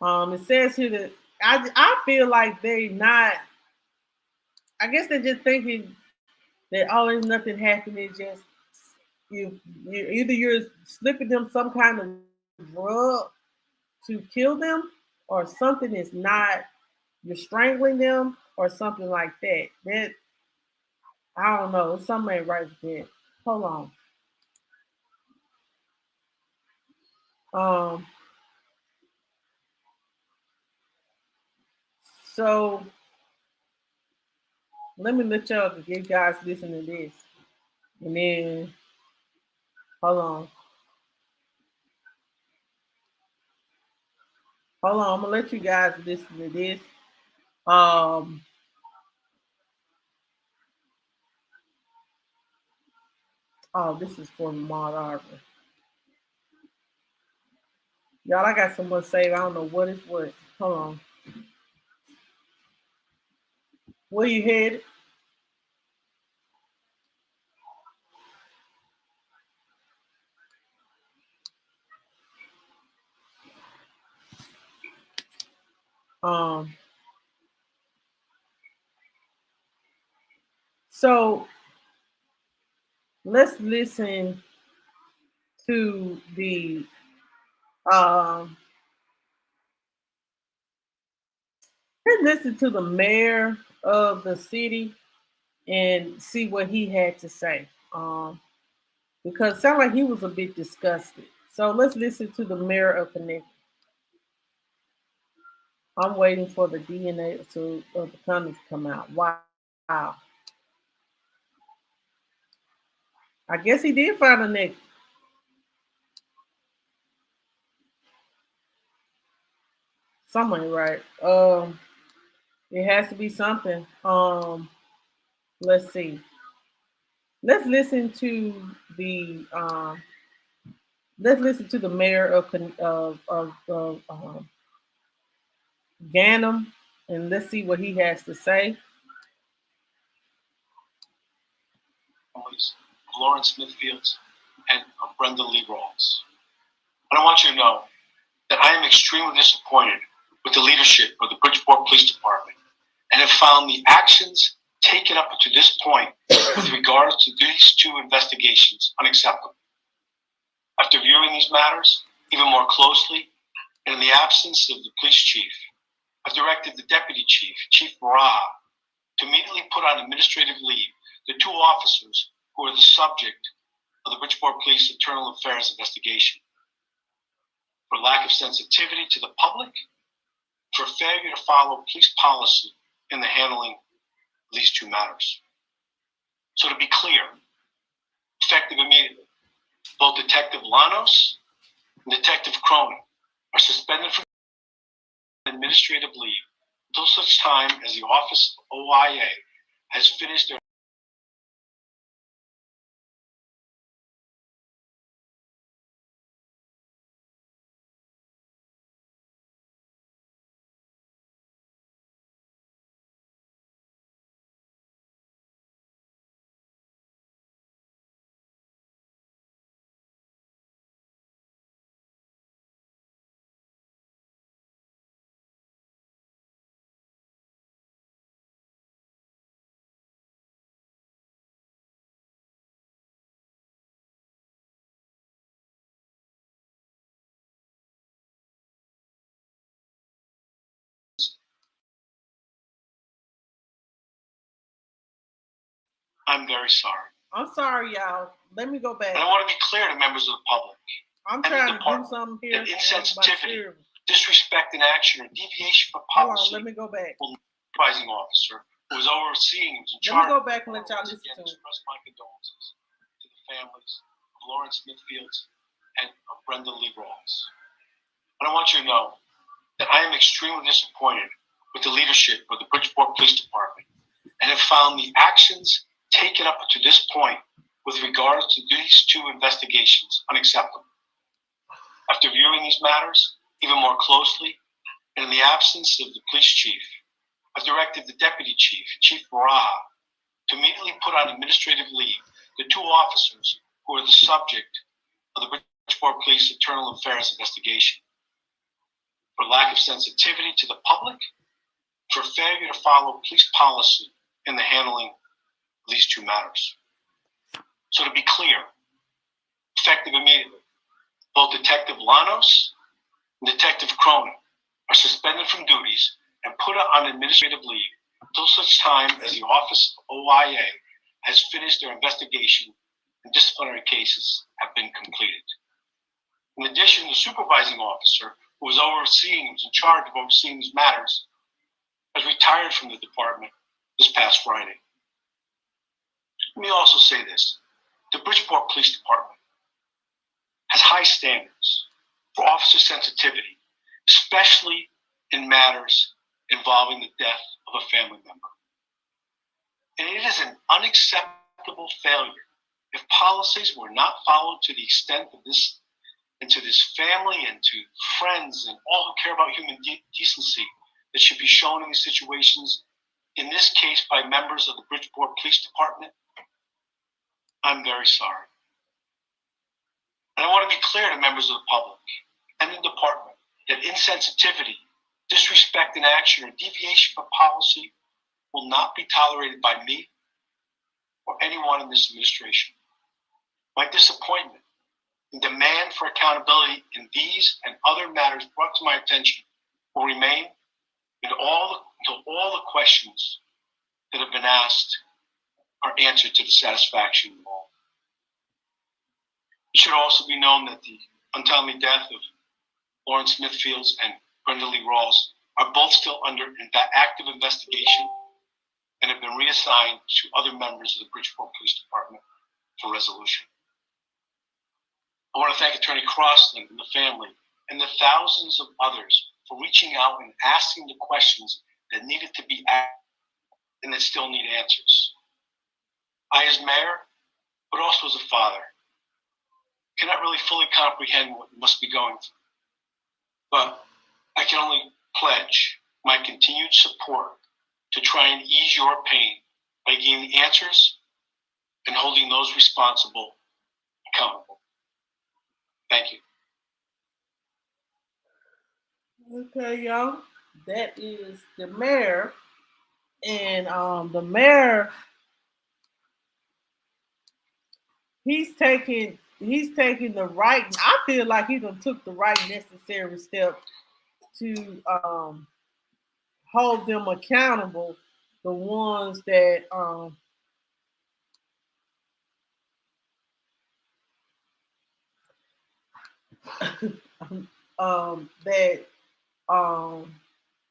It says here that I feel like they not. I guess they're just thinking that oh, there's nothing happening. Just either you're slipping them some kind of drug to kill them, or something is not. You're strangling them, or something like that. That I don't know. Something ain't right with that. Hold on. Um. So let me let you guys listen to this, and then hold on. Hold on. I'm gonna let you guys listen to this. Um. Oh, this is for Ahmaud Arbery. Y'all, I got so much saved. I don't know what is what. Hold on. Where you headed? Um. So let's listen to the um. Let's listen to the mayor of the city and see what he had to say. Because it sounded like he was a bit disgusted. So let's listen to the mayor of Connecticut. I'm waiting for the DNA of the condoms to come out. Wow. I guess he did find a nigga. Something right. It has to be something. Let's see. Let's listen to the let's listen to the mayor of Ganem, and let's see what he has to say. Families of Lawrence Smithfield and of Brenda Lee Rawls. And I want you to know that I am extremely disappointed with the leadership of the Bridgeport Police Department and have found the actions taken up to this point with regards to these two investigations unacceptable. After viewing these matters even more closely, and in the absence of the police chief, I've directed the deputy chief, Chief Breanna, to immediately put on administrative leave the two officers who are the subject of the Bridgeport Police Internal Affairs investigation for lack of sensitivity to the public, for failure to follow police policy in the handling of these two matters. So to be clear, effective immediately, both Detective Llanos and Detective Cronin are suspended from administrative leave until such time as the Office of OIA has finished their I'm very sorry. I'm sorry, y'all. Let me go back. And I want to be clear to members of the public. I'm trying to do something here. That insensitivity, disrespect in action, or deviation from policy. Hold on, let me go back. Supervising officer who was overseeing, was in charge. Let me go back and let y'all listen to it. Express my condolences to the families of Lawrence Smithfield and of Brenda Lee Rawls. And I want you to know that I am extremely disappointed with the leadership of the Bridgeport Police Department and have found the actions taken up to this point with regards to these two investigations unacceptable. After viewing these matters even more closely, and in the absence of the police chief, I've directed the deputy chief, Chief Breanna, to immediately put on administrative leave the two officers who are the subject of the Bridgeport Police Internal Affairs investigation for lack of sensitivity to the public, for failure to follow police policy in the handling of these two matters. So to be clear, effective immediately, both Detective Llanos and Detective Cronin are suspended from duties and put on administrative leave until such time as the Office of OIA has finished their investigation and disciplinary cases have been completed. In addition, the supervising officer who was in charge of overseeing these matters, has retired from the department this past Friday. Let me also say this. The Bridgeport Police Department has high standards for officer sensitivity, especially in matters involving the death of a family member. And it is an unacceptable failure if policies were not followed to the extent of this, and to this family and to friends and all who care about human decency that should be shown in these situations, in this case by members of the Bridgeport Police Department. I'm very sorry. And I want to be clear to members of the public and the department that insensitivity, disrespect in action, or deviation from policy will not be tolerated by me or anyone in this administration. My disappointment and demand for accountability in these and other matters brought to my attention will remain until all the questions that have been asked are answered to the satisfaction of all. It should also be known that the untimely death of Lawrence Smithfields and Brenda Rawls are both still under active investigation and have been reassigned to other members of the Bridgeport Police Department for resolution. I want to thank Attorney Crossland and the family and the thousands of others for reaching out and asking the questions that needed to be asked and that still need answers. I, as mayor, but also as a father, cannot really fully comprehend what you must be going through. But I can only pledge my continued support to try and ease your pain by giving answers and holding those responsible accountable. Thank you. Okay, y'all. That is the mayor. And the mayor, he's taking the right, I feel like he done took the right necessary step to hold them accountable, the ones that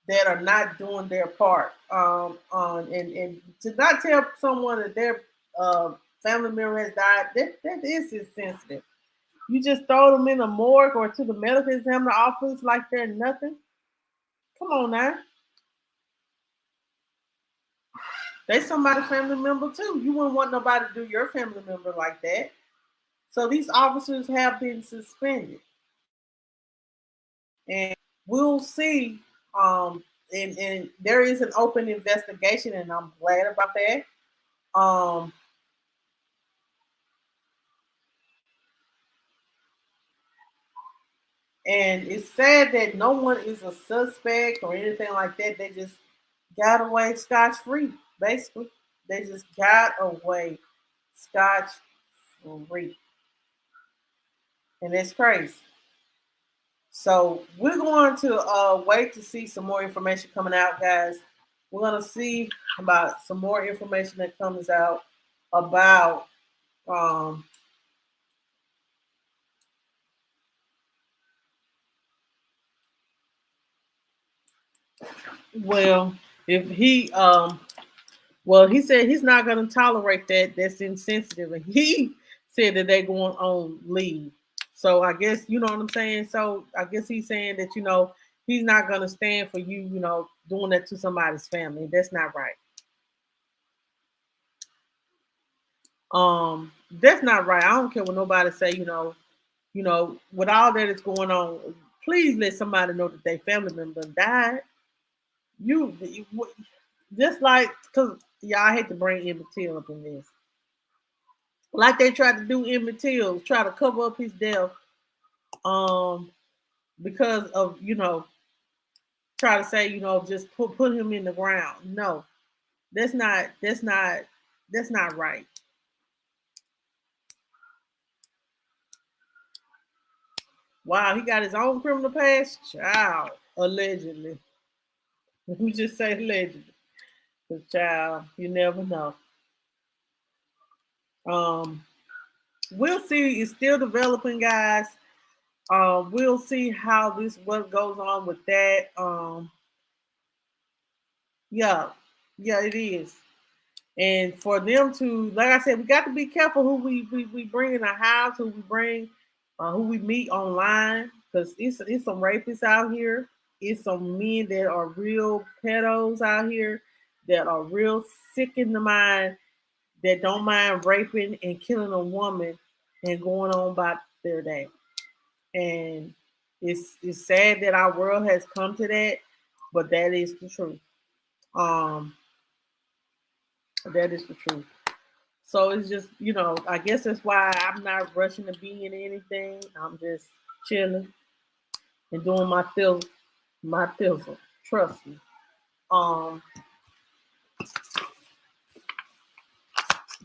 that are not doing their part, and to not tell someone that their family member has died, that is insensitive. You just throw them in the morgue or to the medical examiner office like they're nothing. Come on now. They somebody's family member too. You wouldn't want nobody to do your family member like that. So these officers have been suspended. And we'll see. And there is an open investigation, and I'm glad about that. And it's sad that no one is a suspect or anything like that. They just got away scotch-free, basically. They just got away scotch-free. And it's crazy. So we're going to wait to see some more information coming out, guys. We're going to see about some more information that comes out about well, if he he said he's not going to tolerate that. That's insensitive, and he said that they're going on leave. So I guess, you know what I'm saying? So I guess he's saying that, he's not going to stand for you, doing that to somebody's family. That's not right. That's not right. I don't care what nobody say, with all that is going on, please let somebody know that their family member died. You just like, because I hate to bring Emmett Till up in this. Like they tried to do Emmett Till, try to cover up his death, because of, try to say, just put him in the ground. No, that's not right. Wow, he got his own criminal past? Child, allegedly. Let me just say allegedly. 'Cause child, you never know. Um, we'll see. It's still developing, guys. We'll see how what goes on with that. Yeah, yeah, it is. And for them to, like I said, we got to be careful who we bring in our house, who we meet online, because it's some rapists out here. It's some men that are real pedos out here that are real sick in the mind that don't mind raping and killing a woman and going on about their day. And it's sad that our world has come to that, but that is the truth. Um, that is the truth. So it's just, I guess that's why I'm not rushing to be in anything. I'm just chilling and doing my thizzle. Trust me. Um,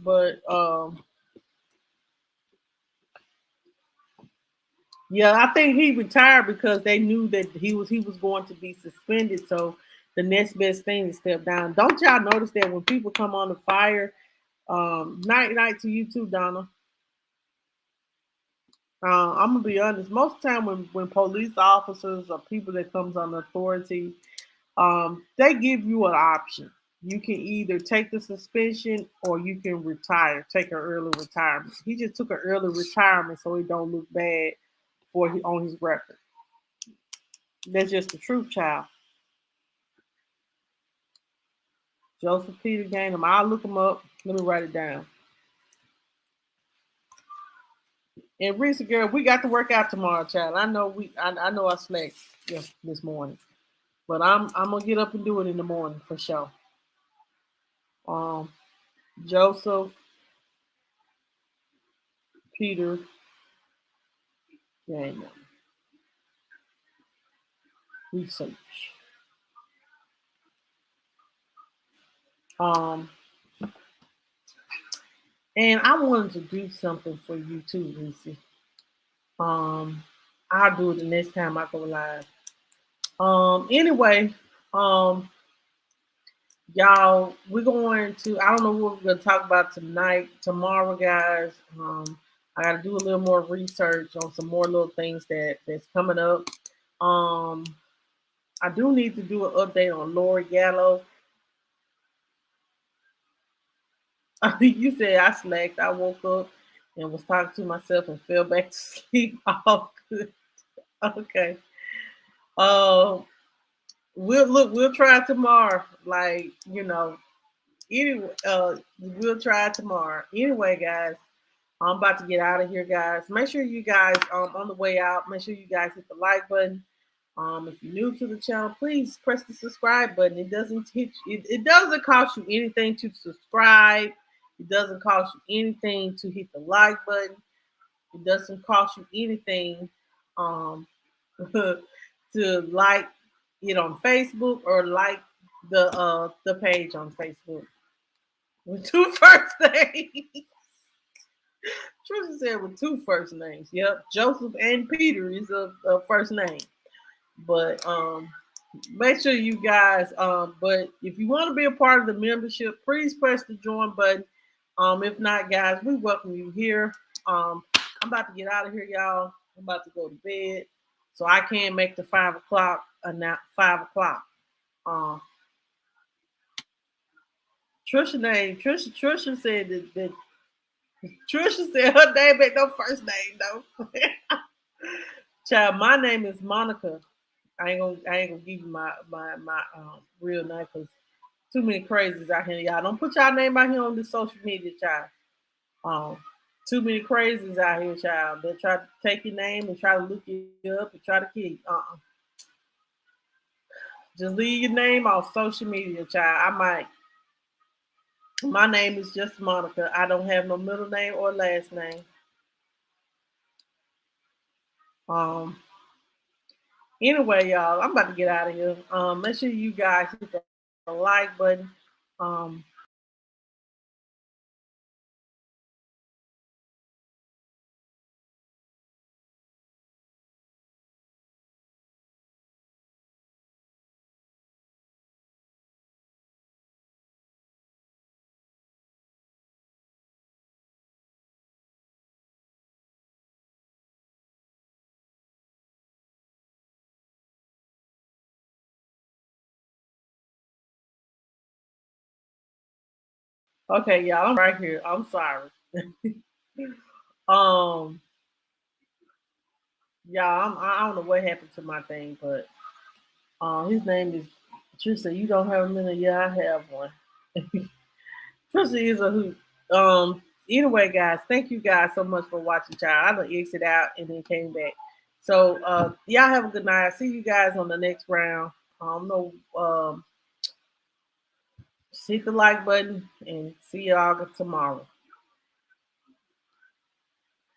but yeah, I think he retired because they knew that he was going to be suspended. So the next best thing is step down. Don't y'all notice that when people come on the fire, night to you too, Donna. I'm gonna be honest. Most of the time, when police officers or people that comes on authority, they give you an option. You can either take the suspension or you can retire, take an early retirement. He just took an early retirement so he don't look bad on his record. That's just the truth, child. Joseph Peter Gainham. I'll look him up. Let me write it down. And Risa girl, we got to work out tomorrow, child. I know I slept this morning. But I'm gonna get up and do it in the morning for sure. Um Joseph Peter Gainham. Research. Um and I wanted to do something for you too, Lucy. Um I'll do it the next time I go live. Anyway, um y'all, we're going to, I don't know what we're going to talk about tomorrow, guys. I got to do a little more research on some more little things that's coming up. Um, I do need to do an update on Lori Gallo. You said I slacked. I woke up and was talking to myself and fell back to sleep. All good. Okay. Um, We'll try tomorrow. Like, anyway, we'll try tomorrow. Anyway, guys, I'm about to get out of here, guys. Make sure you guys, on the way out, make sure you guys hit the like button. If you're new to the channel, please press the subscribe button. It doesn't cost you anything to subscribe. It doesn't cost you anything to hit the like button. It doesn't cost you anything um, to like it on Facebook or like the page on Facebook. With two first names. Trisha said with two first names. Yep, Joseph and Peter is a first name. But make sure you guys. But if you want to be a part of the membership, please press the join button. If not, guys, we welcome you here. I'm about to get out of here, y'all. I'm about to go to bed, so I can't make the 5 o'clock. Not 5 o'clock. Trisha said that Trisha said her name ain't no first name though. Child, my name is Monica. I ain't gonna give you my real name because too many crazies out here. Y'all don't put y'all name out here on this social media, child. Um, Too many crazies out here, child. They try to take your name and try to look you up and try to kill you. Just leave your name off social media, child. I might. My name is just Monica. I don't have no middle name or last name. Um. Anyway, y'all, I'm about to get out of here. Make sure you guys hit the like button. Um, Okay, y'all, I'm right here. I'm sorry. um, y'all, I don't know what happened to my thing, but his name is Trisha. You don't have a minute? Yeah, I have one. Trisha is a hoot. Anyway, guys, thank you guys so much for watching, child. I done exit out and then came back. So y'all have a good night. I'll see you guys on the next round. No, hit the like button and see y'all tomorrow.